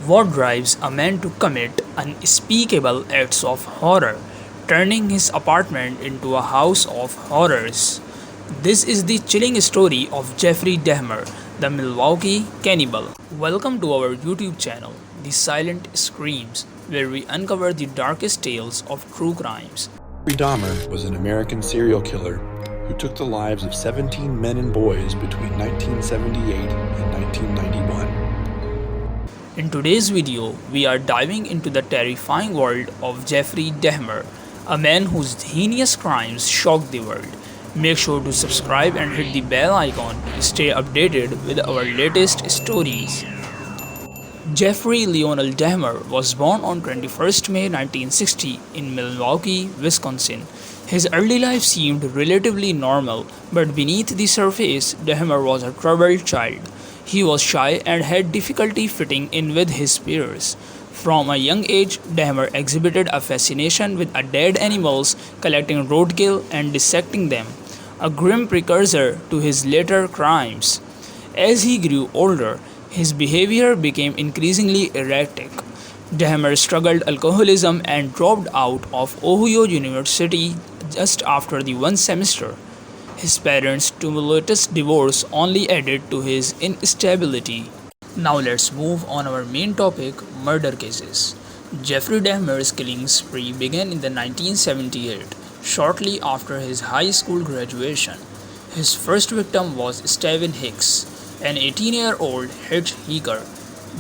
What drives a man to commit unspeakable acts of horror, turning his apartment into a house of horrors? This is the chilling story of Jeffrey Dahmer, the Milwaukee Cannibal. Welcome to our YouTube channel, The Silent Screams, where we uncover the darkest tales of true crimes. Jeffrey Dahmer was an American serial killer who took the lives of 17 men and boys between 1978 and 1991. In today's video, we are diving into the terrifying world of Jeffrey Dahmer, a man whose heinous crimes shocked the world. Make sure to subscribe and hit the bell icon to stay updated with our latest stories. Jeffrey Lionel Dahmer was born on 21st May 1960 in Milwaukee, Wisconsin. His early life seemed relatively normal, but beneath the surface, Dahmer was a troubled child. He was shy and had difficulty fitting in with his peers. From a young age, Dahmer exhibited a fascination with dead animals, collecting roadkill and dissecting them, a grim precursor to his later crimes. As he grew older, his behavior became increasingly erratic. Dahmer struggled alcoholism and dropped out of Ohio University just after the one semester. His parents' tumultuous divorce only added to his instability. Now let's move on our main topic, murder cases. Jeffrey Dahmer's killing spree began in the 1978, shortly after his high school graduation. His first victim was Stephen Hicks, an 18-year-old hitchhiker.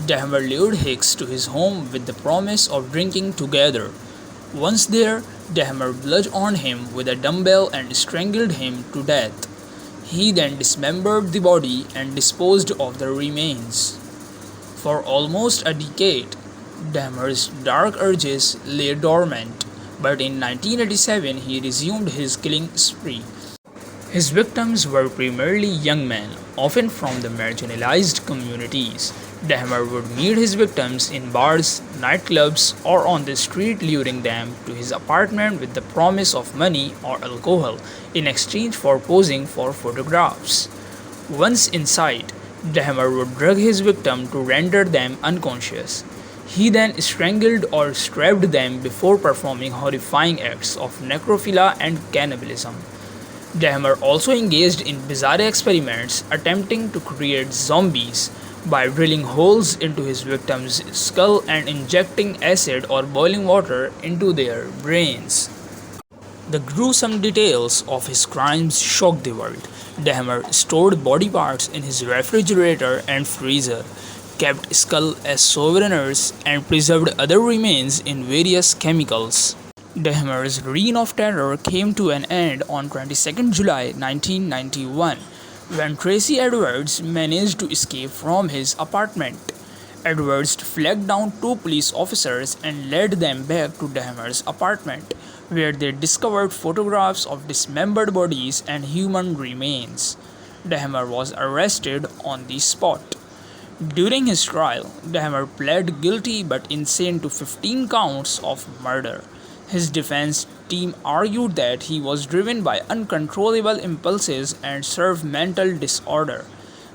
Dahmer lured Hicks to his home with the promise of drinking together. Once there, Dahmer bludgeoned him with a dumbbell and strangled him to death. He then dismembered the body and disposed of the remains. For almost a decade, Dahmer's dark urges lay dormant, but in 1987 he resumed his killing spree. His victims were primarily young men, often from the marginalized communities. Dahmer would meet his victims in bars, nightclubs, or on the street, luring them to his apartment with the promise of money or alcohol in exchange for posing for photographs. Once inside, Dahmer would drug his victim to render them unconscious. He then strangled or stabbed them before performing horrifying acts of necrophilia and cannibalism. Dahmer also engaged in bizarre experiments attempting to create zombies by drilling holes into his victim's skull and injecting acid or boiling water into their brains. The gruesome details of his crimes shocked the world. Dahmer stored body parts in his refrigerator and freezer, kept skull as souvenirs, and preserved other remains in various chemicals. Dahmer's reign of terror came to an end on 22nd July 1991 when Tracy Edwards managed to escape from his apartment. Edwards flagged down two police officers and led them back to Dahmer's apartment, where they discovered photographs of dismembered bodies and human remains. Dahmer was arrested on the spot. During his trial, Dahmer pled guilty but insane to 15 counts of murder. His defense team argued that he was driven by uncontrollable impulses and served mental disorder.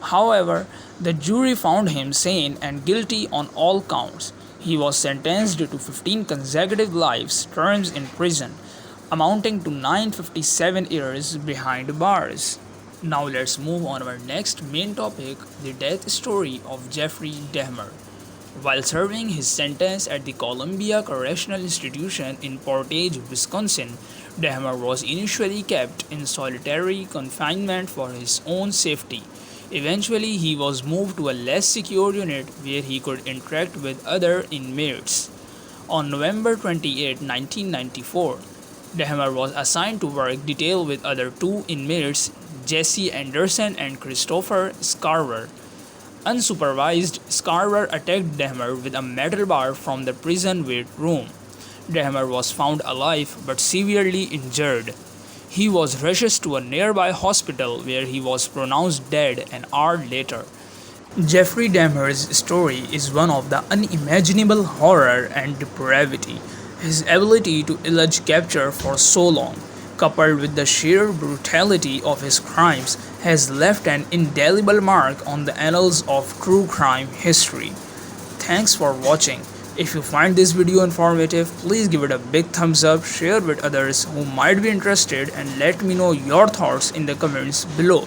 However, the jury found him sane and guilty on all counts. He was sentenced to 15 consecutive life terms in prison, amounting to 957 years behind bars. Now let's move on to our next main topic, the death story of Jeffrey Dahmer. While serving his sentence at the Columbia Correctional Institution in Portage, Wisconsin, Dahmer was initially kept in solitary confinement for his own safety. Eventually, he was moved to a less secure unit where he could interact with other inmates. On November 28, 1994, Dahmer was assigned to work detail with other two inmates, Jesse Anderson and Christopher Scarver. Unsupervised, Scarver attacked Dahmer with a metal bar from the prison weight room. Dahmer was found alive but severely injured. He was rushed to a nearby hospital where he was pronounced dead an hour later. Jeffrey Dahmer's story is one of the unimaginable horror and depravity. His ability to elude capture for so long, coupled with the sheer brutality of his crimes, has left an indelible mark on the annals of true crime history. Thanks for watching. If you find this video informative, please give it a big thumbs up, share with others who might be interested, and let me know your thoughts in the comments below.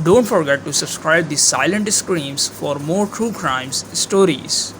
Don't forget to subscribe the Silent Screams for more true crimes stories.